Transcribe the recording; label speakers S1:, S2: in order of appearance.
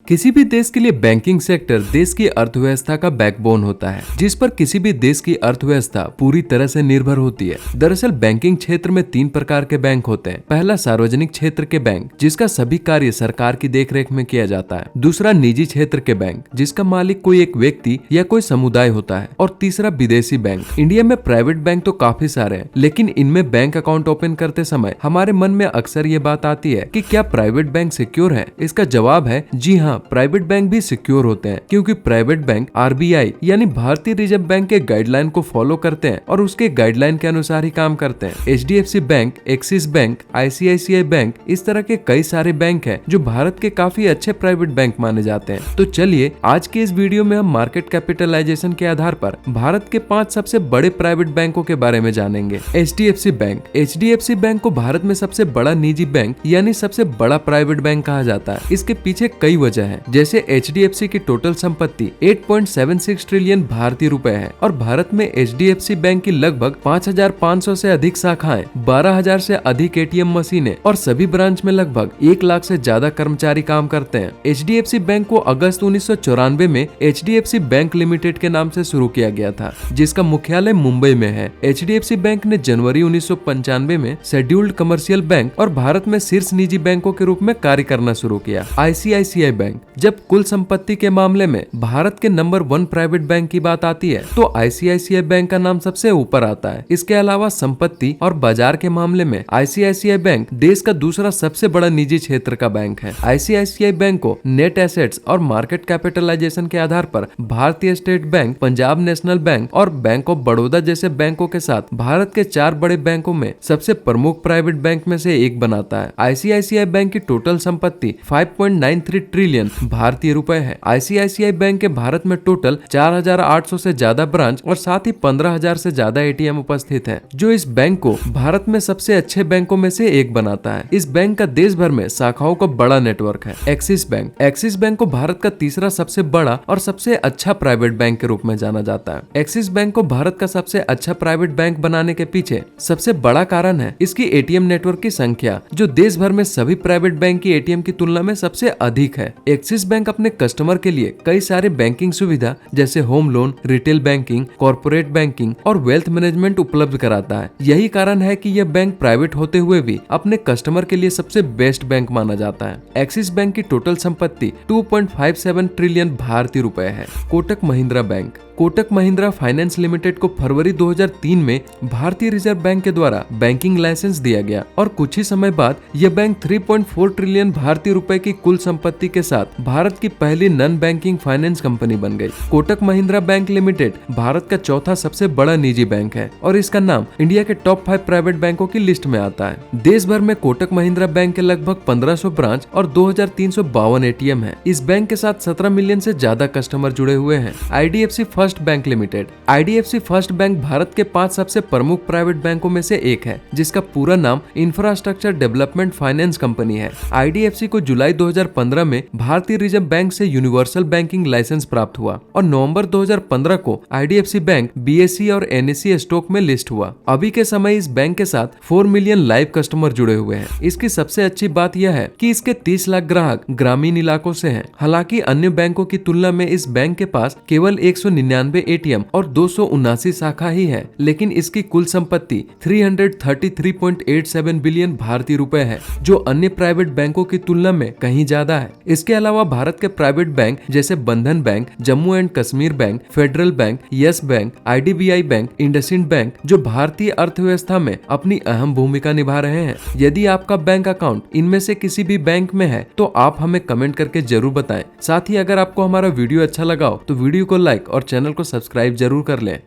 S1: किसी भी देश के लिए बैंकिंग सेक्टर देश की अर्थव्यवस्था का बैकबोन होता है, जिस पर किसी भी देश की अर्थव्यवस्था पूरी तरह से निर्भर होती है। दरअसल बैंकिंग क्षेत्र में 3 प्रकार के बैंक होते हैं। पहला सार्वजनिक क्षेत्र के बैंक, जिसका सभी कार्य सरकार की देखरेख में किया जाता है। दूसरा निजी क्षेत्र के बैंक, जिसका मालिक कोई एक व्यक्ति या कोई समुदाय होता है। और तीसरा विदेशी बैंक। इंडिया में प्राइवेट बैंक तो काफी सारे हैं, लेकिन इनमें बैंक अकाउंट ओपन करते समय हमारे मन में अक्सर ये बात आती है कि क्या प्राइवेट बैंक सिक्योर है। इसका जवाब है जी हाँ, प्राइवेट बैंक भी सिक्योर होते हैं, क्योंकि प्राइवेट बैंक आरबीआई यानी भारतीय रिजर्व बैंक के गाइडलाइन को फॉलो करते हैं और उसके गाइडलाइन के अनुसार ही काम करते हैं। HDFC bank, axis bank, ICICI bank, इस तरह के कई सारे बैंक हैं जो भारत के काफी अच्छे प्राइवेट बैंक माने जाते हैं। तो चलिए आज के इस वीडियो में हम मार्केट कैपिटलाइजेशन के आधार पर भारत के 5 सबसे बड़े प्राइवेट बैंकों के बारे में जानेंगे। HDFC bank. एचडीएफसी बैंक को भारत में सबसे बड़ा निजी बैंक यानी सबसे बड़ा प्राइवेट बैंक कहा जाता है। इसके पीछे कई वजह है, जैसे एचडीएफसी की टोटल संपत्ति 8.76 ट्रिलियन भारतीय रुपए है और भारत में एचडीएफसी बैंक की लगभग 5,500 से अधिक शाखाएं, 12,000 से अधिक एटीएम मशीनें और सभी ब्रांच में लगभग 1 लाख से ज्यादा कर्मचारी काम करते हैं। एचडीएफसी बैंक को अगस्त 1994 में एचडीएफसी बैंक लिमिटेड के नाम से शुरू किया गया था, जिसका मुख्यालय मुंबई में है। एचडीएफसी बैंक ने जनवरी 1995 में शेड्यूल्ड कमर्शियल बैंक और भारत में शीर्ष निजी बैंकों के रूप में कार्य करना शुरू किया। ICICI bank. जब कुल संपत्ति के मामले में भारत के नंबर 1 प्राइवेट बैंक की बात आती है तो आईसीआईसीआई बैंक का नाम सबसे ऊपर आता है। इसके अलावा संपत्ति और बाजार के मामले में आईसीआईसीआई बैंक देश का दूसरा सबसे बड़ा निजी क्षेत्र का बैंक है। आईसीआईसीआई बैंक को नेट एसेट्स और मार्केट कैपिटलाइजेशन के आधार पर भारतीय state bank, Punjab national bank और बैंक ऑफ बड़ौदा जैसे बैंकों के साथ भारत के 4 बड़े बैंकों में सबसे प्रमुख प्राइवेट बैंक में से एक बनाता है। आईसीआईसीआई बैंक की टोटल संपत्ति 5.93 ट्रिलियन भारतीय रुपए है। आईसीआईसीआई बैंक के भारत में टोटल 4,800 से ज्यादा ब्रांच और साथ ही 15,000 से ज्यादा एटीएम उपस्थित हैं, जो इस बैंक को भारत में सबसे अच्छे बैंकों में से एक बनाता है। इस बैंक का देश भर में शाखाओं का बड़ा नेटवर्क है। Axis bank. एक्सिस बैंक को भारत का तीसरा सबसे बड़ा और सबसे अच्छा प्राइवेट बैंक के रूप में जाना जाता है। एक्सिस बैंक को भारत का सबसे अच्छा प्राइवेट बैंक बनाने के पीछे सबसे बड़ा कारण है इसकी एटीएम नेटवर्क की संख्या, जो देश भर में सभी प्राइवेट बैंक की एटीएम की तुलना में सबसे अधिक है। एक्सिस बैंक अपने कस्टमर के लिए कई सारे बैंकिंग सुविधा जैसे home loan, retail banking, corporate banking और वेल्थ मैनेजमेंट उपलब्ध कराता है। यही कारण है कि यह बैंक प्राइवेट होते हुए भी अपने कस्टमर के लिए सबसे बेस्ट बैंक माना जाता है। एक्सिस बैंक की टोटल संपत्ति 2.57 ट्रिलियन भारतीय रुपए है। Kotak Mahindra bank. Kotak Mahindra finance limited को फरवरी 2003 में भारतीय रिजर्व बैंक के द्वारा बैंकिंग लाइसेंस दिया गया और कुछ ही समय बाद यह बैंक 3.4 ट्रिलियन भारतीय रुपए की कुल संपत्ति के साथ भारत की पहली नॉन बैंकिंग फाइनेंस कंपनी बन गई। कोटक महिंद्रा बैंक लिमिटेड भारत का चौथा सबसे बड़ा निजी बैंक है और इसका नाम इंडिया के टॉप 5 प्राइवेट बैंकों की लिस्ट में आता है। देश भर में कोटक महिंद्रा बैंक के लगभग 1500 ब्रांच और 2,352 एटीएम है। इस बैंक के साथ 17 मिलियन से ज्यादा कस्टमर जुड़े हुए हैं। IDFC first bank limited. IDFC first bank Bharat के 5 सबसे प्रमुख प्राइवेट बैंकों में से एक है, जिसका पूरा नाम इंफ्रास्ट्रक्चर डेवलपमेंट फाइनेंस कंपनी है। आईडीएफसी को जुलाई 2015 में भारतीय रिजर्व बैंक से यूनिवर्सल बैंकिंग लाइसेंस प्राप्त हुआ और नवंबर 2015 को आईडीएफसी बैंक बीएसई और एनएसई स्टॉक में लिस्ट हुआ। अभी के समय इस बैंक के साथ 4 मिलियन लाइव कस्टमर जुड़े हुए हैं। इसकी सबसे अच्छी बात यह है कि इसके 30 लाख ग्राहक ग्रामीण इलाकों से हैं। हालांकि अन्य बैंकों की तुलना में इस बैंक के पास केवल 199 एटीएम और 279 शाखा ही है, लेकिन इसकी कुल संपत्ति 333.87 बिलियन भारतीय रुपए है, जो अन्य प्राइवेट बैंकों की तुलना में कहीं ज्यादा है। इसके अलावा भारत के प्राइवेट बैंक जैसे बंधन bank, Jammu and Kashmir bank, federal bank, yes bank, IDBI bank, IndusInd bank, जो भारतीय अर्थव्यवस्था में अपनी अहम भूमिका निभा रहे हैं। यदि आपका बैंक अकाउंट इनमें से किसी भी बैंक में है तो आप हमें कमेंट करके जरूर बताएं। साथ ही अगर आपको हमारा वीडियो अच्छा लगा हो तो वीडियो को लाइक और चैनल को सब्सक्राइब जरूर कर लें।